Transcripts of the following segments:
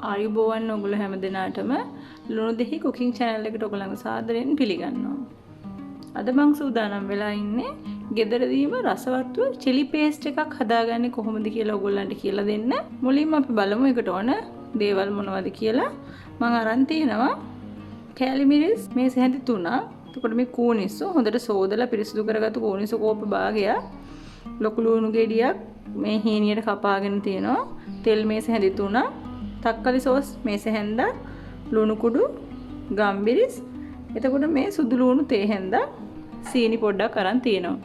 ආයුබෝවන් ඔයගොල්ලෝ හැම දිනාටම ලුණු දෙහි කුකින් channel එකට ඔයගොල්ලන්ව සාදරයෙන් පිළිගන්නවා. අද මම සූදානම් වෙලා ඉන්නේ ගෙදරදීම රසවත්ව chili paste එකක් හදාගන්නේ කොහොමද කියලා ඔයගොල්ලන්ට කියලා දෙන්න. මුලින්ම අපි බලමු ඒකට ඕන දේවල් මොනවද කියලා. මම අරන් තියනවා කෑලි මිරිස් මේස හැඳි 3. එතකොට මේ කූනිස්සු හොඳට සෝදලා පිරිසිදු කරගත්තු කූනිස්සු කෝප භාගයක්. ලොකු ලුණු ගෙඩියක් මේ හීනියට කපාගෙන තියෙනවා. තෙල් මේස හැඳි 3. තක්කලි සෝස් මේස හැන්දා, ලුණු කුඩු, ගම්බිරිස්. එතකොට මේ සුදු ලුණු තේ හැන්දා, සීනි පොඩ්ඩක් අරන් තියෙනවා.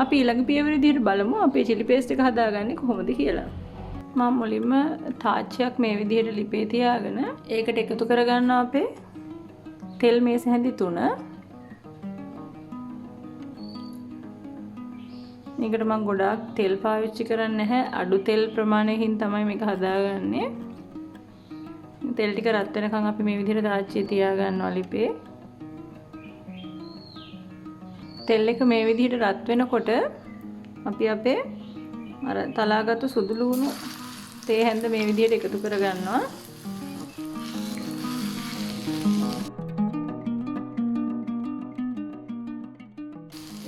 අපි ඊළඟ පියවර විදිහට බලමු අපේ chili paste එක හදාගන්නේ කොහොමද කියලා. මම මුලින්ම තාච්චියක් මේ විදිහට ලිපේ තියාගෙන ඒකට එකතු කරගන්නවා අපේ තෙල් මේස හැඳි 3. මේකට මම ගොඩාක් තෙල් පාවිච්චි කරන්නේ නැහැ. අඩු තෙල් ප්‍රමාණයකින් තමයි මේක හදාගන්නේ. තෙල් ටික රත් වෙනකන් අපි මේ විදිහට තාච්චිය තියා ගන්නවා ලිපේ. තෙල් එක මේ විදිහට රත් වෙනකොට අපි අපේ අර තලාගත්තු සුදු ලුණු තේ හැඳ මේ විදිහට එකතු කර ගන්නවා.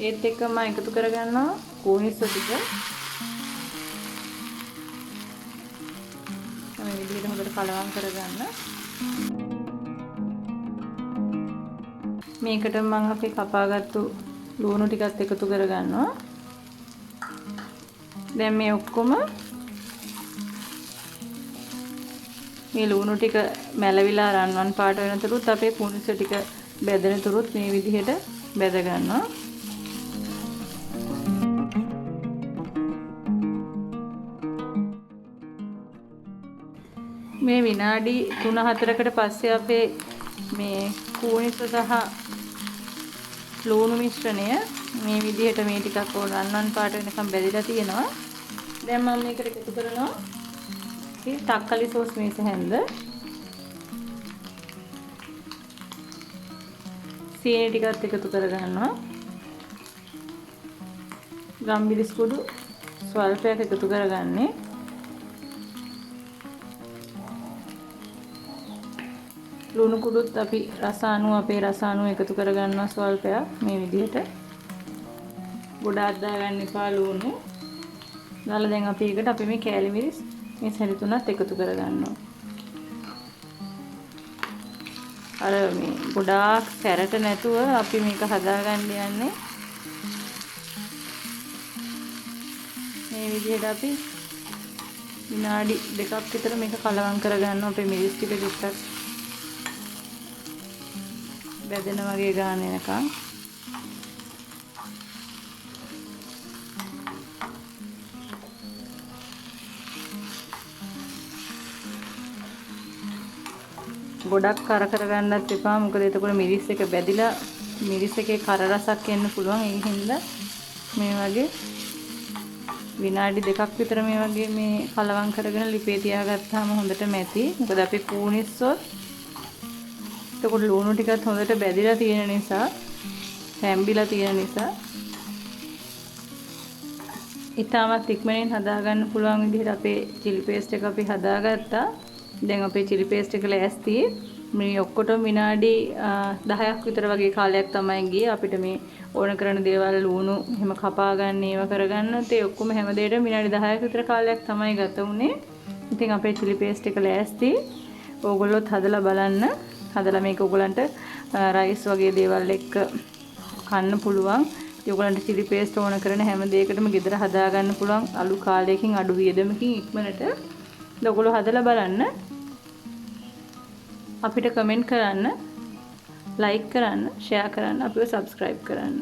ඒත් එක්කම එකතු කර ගන්නවා කෝනිස්ස ටික. මේ විදිහට හොඳට කලවම් කරගන්න. මේකට මම අපේ කපාගත්තු ලුණු ටිකත් එකතු කරගන්නවා. දැන් මේ ඔක්කොම මේ ලුණු ටික මැලවිලා රන්වන් පාට වෙනතුරුත් අපේ කුණුස ටික බෙදෙන තුරුත් මේ විදිහට බෙද ගන්නවා. මේ විනාඩි 3-4කට පස්සේ අපේ මේ කූනිස සහ ලුණු මිශ්‍රණය මේ විදිහට මේ ටිකක් රන්වන් පාට වෙනකම් බෙදලා තියෙනවා. දැන් මම මේකට එකතු කරනවා මේ තක්කලි සෝස් මේස හැන්ද, සීනි ටිකත් එකතු කරගන්නවා, ගම්බිරිස් කුඩු ස්වල්පයක් එකතු කරගන්නේ, ලුණු කුඩුත් අපි අපේ රස අනුව එකතු කරගන්නවා ස්වල්පයක් මේ විදිහට. ගොඩාක් දාගන්න එපා ලුණු. දාලා දැන් අපි ඒකට අපි මේ කෑලි මිරිස් මේ සැරි තුනත් එකතු කරගන්නවා. අර මේ ගොඩාක් සැරට නැතුව අපි මේක හදාගන්න යන්නේ. මේ විදිහට අපි විනාඩි 2ක් විතර මේක කලවම් කරගන්නවා. අපේ මිරිස් ටික ටිකක් බෙදෙන වගේ ගාන එනකන්. ගොඩක් කර ගන්නත් එපා. මොකද එතකොට මිරිස් එක බැදිලා මිරිස් එකේ කර රසක් එන්න පුළුවන්. ඒ හින්දා මේ වගේ විනාඩි 2ක් විතර මේ වගේ මේ කලවම් කරගෙන ලිපේ තියාගත්තාම හොඳට මැති. මොකද අපි කූනිස්සොත් එතකොට ලුණු ටිකත් හොඳට බැදිලා තියෙන නිසා, තැම්බිලා තියෙන නිසා ඊටමත් ඉක්මනින් හදාගන්න පුළුවන් විදිහට අපේ chili paste එක අපි හදාගත්තා. දැන් අපේ chili paste එක ලෑස්ති. මේ ඔක්කොටම විනාඩි 10ක් විතර වගේ කාලයක් තමයි ගියේ. අපිට මේ ඕන කරන දේවල් ලුණු එහෙම කපා ගන්න ඒවා කරගන්නත් ඒ ඔක්කොම හැම දෙයකටම විනාඩි 10ක් විතර කාලයක් තමයි ගත වුනේ. ඉතින් අපේ chili paste එක ලෑස්ති. ඕගොල්ලොත් හදලා බලන්න. හදලා මේක ඔයගලන්ට රයිස් වගේ දේවල් එක්ක කන්න පුළුවන්. ඔයගලන්ට chili paste ඕන කරන හැම දෙයකටම ගෙදර හදා ගන්න පුළුවන්. අලු කාලයකින් අඩු වියදමකින් ඉක්මනට. ඔයගොල්ලෝ හදලා බලන්න. අපිට කමෙන්ට් කරන්න, ලයික් කරන්න, ෂෙයා කරන්න, අපිව සබ්ස්ක්‍රයිබ් කරන්න.